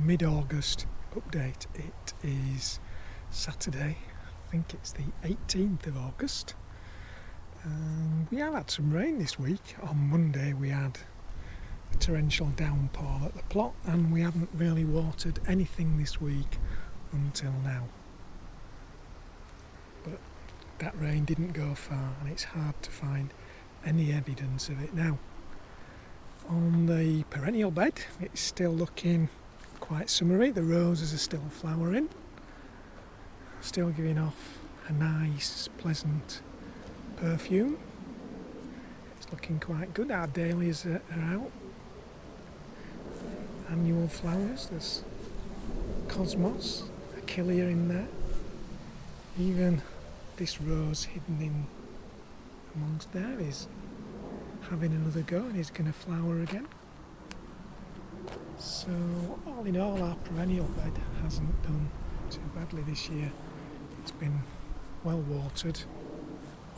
mid-August update. It is Saturday, I think it's the 18th of August. We have had some rain this week. On Monday we had a torrential downpour at the plot, and we haven't really watered anything this week until now. But that rain didn't go far, and it's hard to find any evidence of it now. On the perennial bed, it's still looking quite summery. The roses are still flowering, still giving off a nice, pleasant perfume. It's looking quite good. Our dahlias are out. Annual flowers. There's cosmos, achillea in there. Even this rose hidden in amongst there is having another go and is going to flower again. So all in all, our perennial bed hasn't done too badly this year. It's been well watered,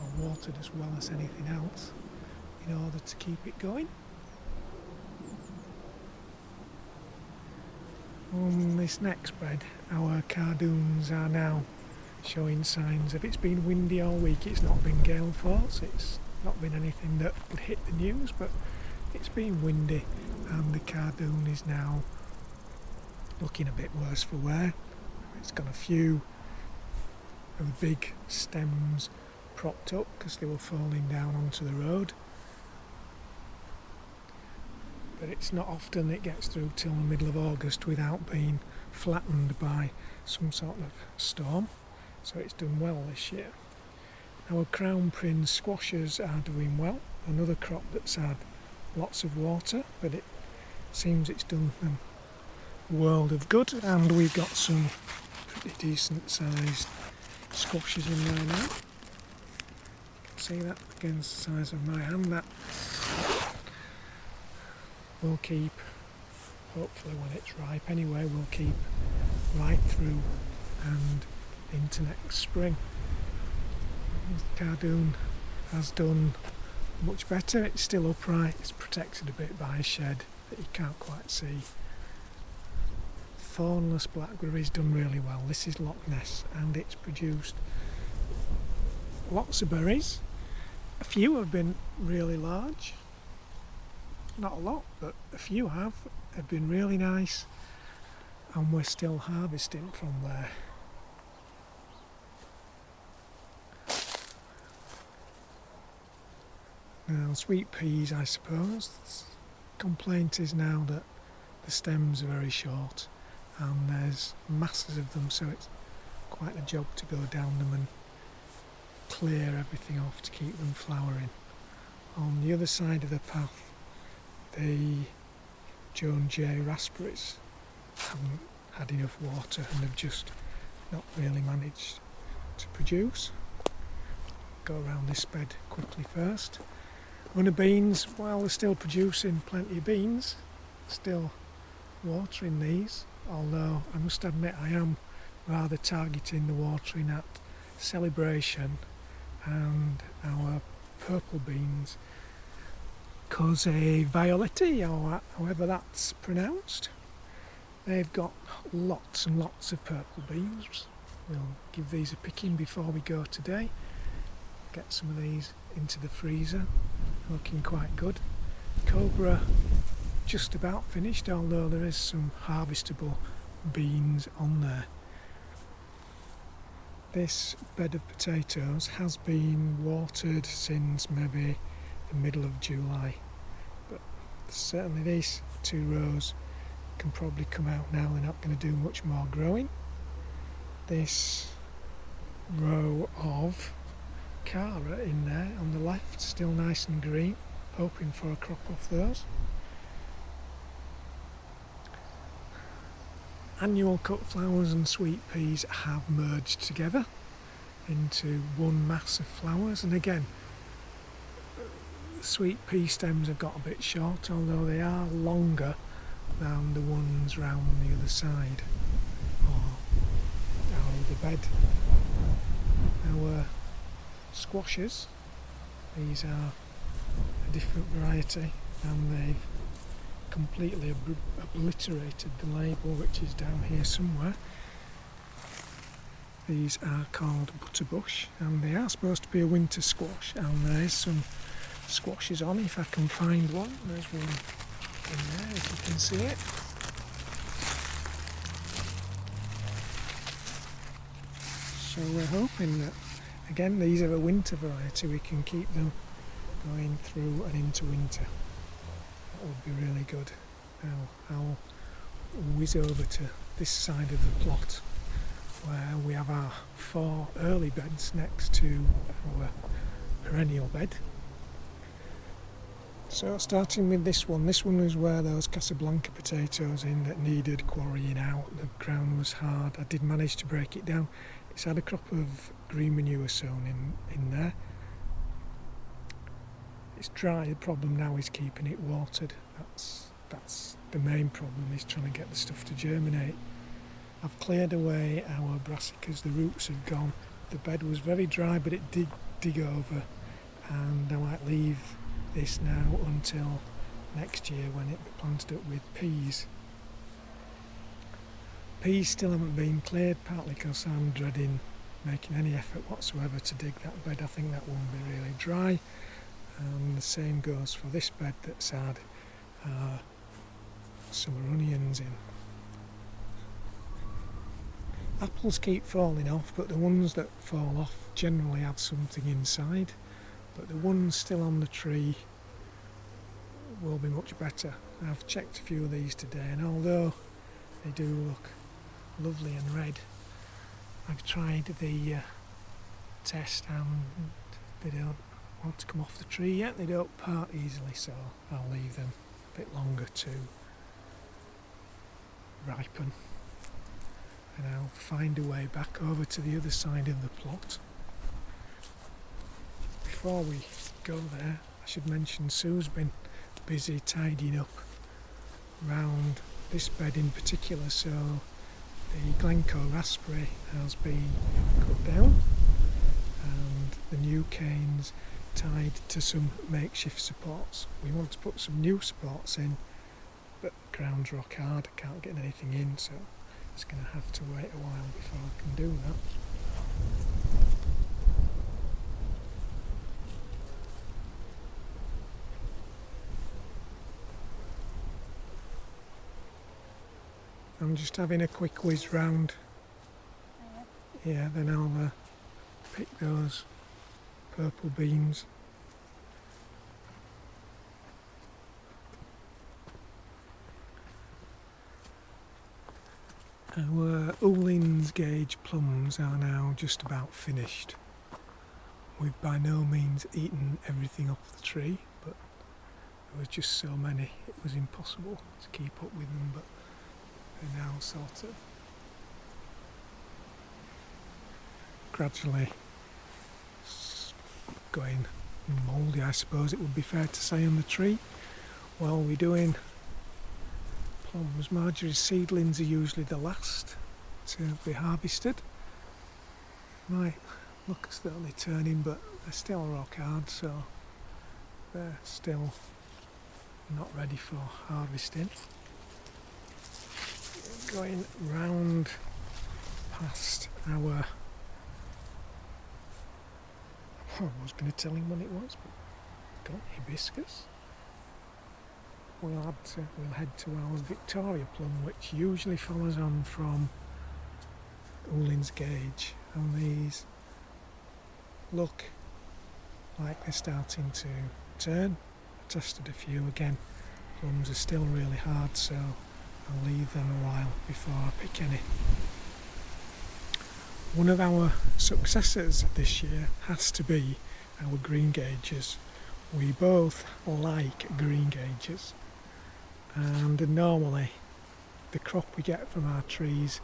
or watered as well as anything else, in order to keep it going. On this next bed, our cardoons are now showing signs of it's been windy all week. It's not been gale force, it's not been anything that would hit the news, but it's been windy, and the cardoon is now looking a bit worse for wear. It's got a few of the big stems propped up because they were falling down onto the road, but it's not often it gets through till the middle of August without being flattened by some sort of storm, so it's done well this year. Our crown prince squashes are doing well, another crop that's had lots of water, but it seems it's done them a world of good, and we've got some pretty decent sized squashes in there now. You can see that against the size of my hand. That will keep, hopefully when it's ripe anyway, will keep right through and into next spring. The cardoon has done much better. It's still upright, it's protected a bit by a shed that you can't quite see. Thornless blackberry's done really well. This is Loch Ness, and it's produced lots of berries. A few have been really large, not a lot, but a few have been really nice, and we're still harvesting from there. Now, sweet peas, I suppose. The complaint is now that the stems are very short and there's masses of them, so it's quite a job to go down them and clear everything off to keep them flowering. On the other side of the path, the Joan J raspberries haven't had enough water and have just not really managed to produce. Go around this bed quickly first. Runner beans, well, they're still producing plenty of beans, still watering these, although I must admit I am rather targeting the watering at Celebration and our purple beans, Cosé Violetti, or however that's pronounced. They've got lots and lots of purple beans. We'll give these a picking before we go today. Get some of these into the freezer, looking quite good. Cobra just about finished, although there is some harvestable beans on there. This bed of potatoes has been watered since maybe the middle of July, but certainly these two rows can probably come out now. They're not going to do much more growing. This row of Cara in there on the left, still nice and green, hoping for a crop off those. Annual cut flowers and sweet peas have merged together into one mass of flowers, and again the sweet pea stems have got a bit short, although they are longer than the ones round the other side or out of the bed. Our squashes, these are a different variety, and they've completely obliterated the label, which is down here somewhere. These are called butterbush, and they are supposed to be a winter squash, and there is some squashes on if I can find one. There's one in there if you can see it. So we're hoping that, again, these are a winter variety, we can keep them going through and into winter. That would be really good. Now I'll whiz over to this side of the plot where we have our 4 early beds next to our perennial bed. So starting with this one was where those Casablanca potatoes in that needed quarrying out. The ground was hard. I did manage to break it down. It's had a crop of green manure sown in there. It's dry. The problem now is keeping it watered. That's the main problem, is trying to get the stuff to germinate. I've cleared away our brassicas, the roots have gone. The bed was very dry, but it did dig over, and I might leave this now until next year when it be planted up with peas. Peas still haven't been cleared, partly because I'm dreading making any effort whatsoever to dig that bed. I think that won't be really dry, and the same goes for this bed that's had summer onions in. Apples keep falling off, but the ones that fall off generally have something inside. But the ones still on the tree will be much better. I've checked a few of these today, and although they do look lovely and red, I've tried the test and they don't want to come off the tree yet. They don't part easily, so I'll leave them a bit longer to ripen. And I'll find a way back over to the other side of the plot. Before we go there, I should mention Sue's been busy tidying up round this bed in particular. So the Glencoe raspberry has been cut down and the new canes tied to some makeshift supports. We want to put some new supports in, but the ground's rock hard, I can't get anything in, so it's going to have to wait a while before I can do that. I'm just having a quick whiz round. Yeah, then I'll pick those purple beans. Our Ullins gauge plums are now just about finished. We've by no means eaten everything off the tree, but there was just so many it was impossible to keep up with them, but they're now sort of gradually going mouldy, I suppose it would be fair to say, on the tree. While we're doing plums, Marjorie's seedlings are usually the last to be harvested. Might look as though they're turning, but they're still rock hard, so they're still not ready for harvesting. Going round past our, I was going to tell him what it was, but got hibiscus. We'll head to our Victoria plum, which usually follows on from Ullins gauge, and these look like they're starting to turn. I tested a few again. Plums are still really hard, so I'll leave them a while before I pick any. One of our successors this year has to be our green gauges. We both like green gauges, and normally the crop we get from our trees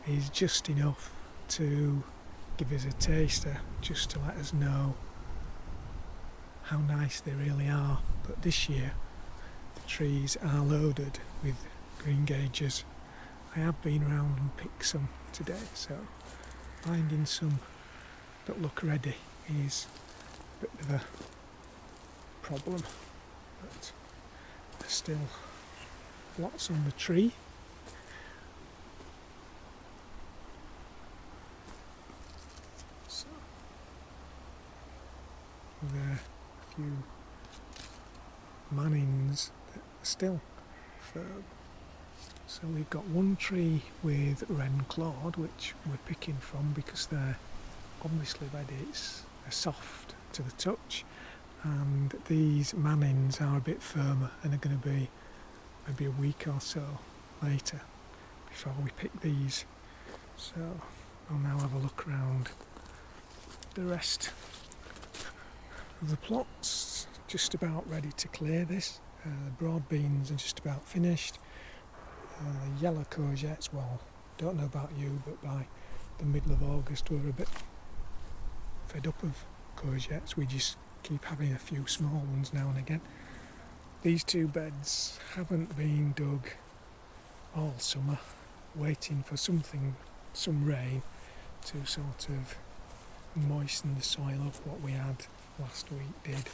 is just enough to give us a taster, just to let us know how nice they really are. But this year the trees are loaded with green gauges. I have been around and picked some today, so finding some that look ready is a bit of a problem, but they're still lots on the tree. So, there are a few mannings that are still firm. So we've got one tree with wren clawed, which we're picking from because they're obviously ready. They're soft to the touch, and these mannings are a bit firmer and are going to be maybe a week or so later before we pick these. So I'll now have a look around the rest of the plots. Just about ready to clear this. The broad beans are just about finished. The yellow courgettes, well, don't know about you, but by the middle of August we're a bit fed up of courgettes. We just keep having a few small ones now and again. These two beds haven't been dug all summer, waiting for some rain to sort of moisten the soil up. What we had last week did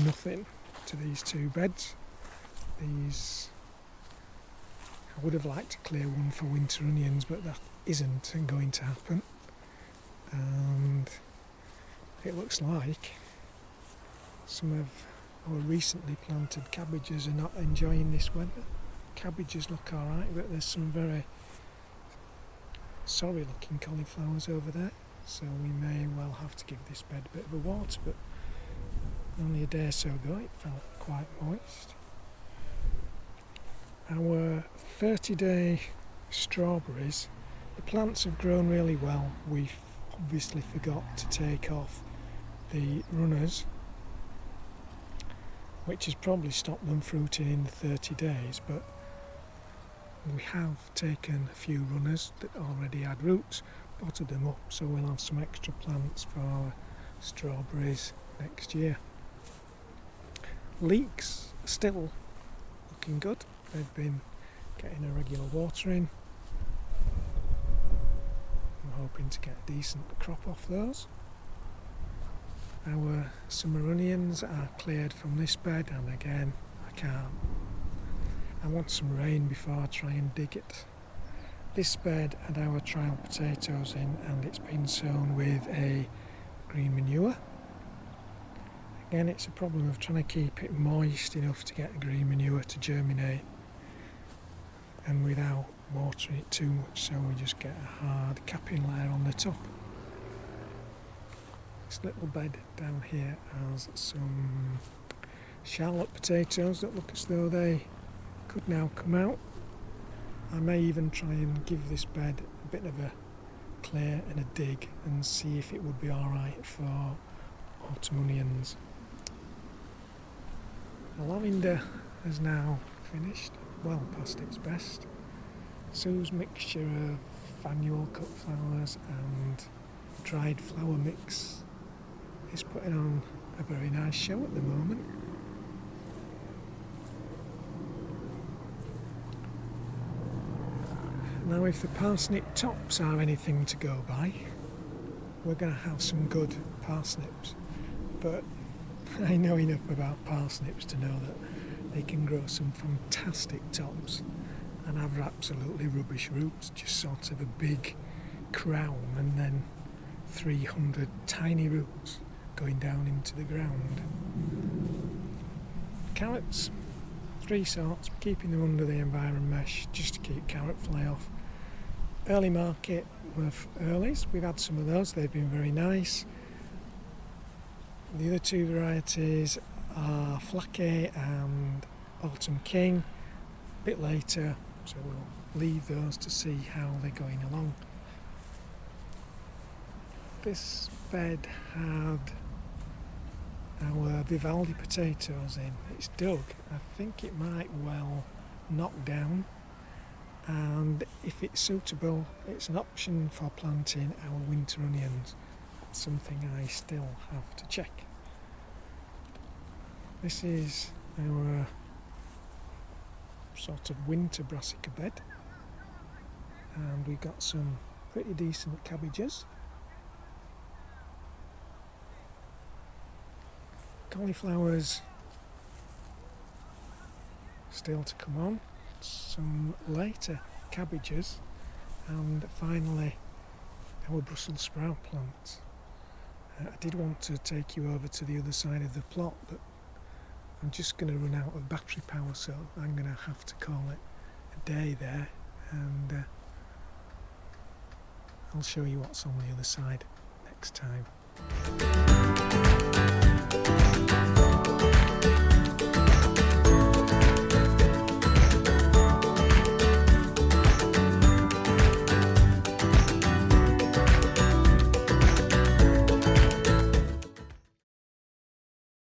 nothing to these two beds. I would have liked to clear one for winter onions, but that isn't going to happen. And it looks like some of our recently planted cabbages are not enjoying this weather. Cabbages look alright, but there's some very sorry looking cauliflowers over there, so we may well have to give this bed a bit of a water, but only a day or so ago it felt quite moist. Our 30-day strawberries, the plants have grown really well. We obviously forgot to take off the runners, which has probably stopped them fruiting in the 30 days, but we have taken a few runners that already had roots, potted them up, so we'll have some extra plants for our strawberries next year. Leeks are still looking good. They've been getting a regular watering. I'm hoping to get a decent crop off those. Our summer onions are cleared from this bed, and again I want some rain before I try and dig it. This bed had our trial potatoes in, and it's been sown with a green manure. Again, it's a problem of trying to keep it moist enough to get the green manure to germinate, and without watering it too much, so we just get a hard capping layer on the top. This little bed down here has some Charlotte potatoes that look as though they could now come out. I may even try and give this bed a bit of a clear and a dig and see if it would be alright for autumn onions. The lavender is now finished, well past its best. Sue's mixture of annual cut flowers and dried flower mix is putting on a very nice show at the moment. Now, if the parsnip tops are anything to go by, we're going to have some good parsnips, but I know enough about parsnips to know that they can grow some fantastic tops and have absolutely rubbish roots, just sort of a big crown and then 300 tiny roots going down into the ground. Carrots, three sorts, keeping them under the environment mesh just to keep carrot fly off. Early market with earlies, we've had some of those, they've been very nice. The other two varieties are Flaky and Autumn King, a bit later, so we'll leave those to see how they're going along. This bed had our Vivaldi potatoes in. It's dug. I think it might well knock down, and if it's suitable, it's an option for planting our winter onions. That's something I still have to check. This is our sort of winter brassica bed, and we've got some pretty decent cabbages. Cauliflowers still to come on. some later cabbages, and finally our Brussels sprout plant. I did want to take you over to the other side of the plot, but I'm just going to run out of battery power, so I'm going to have to call it a day there, and I'll show you what's on the other side next time.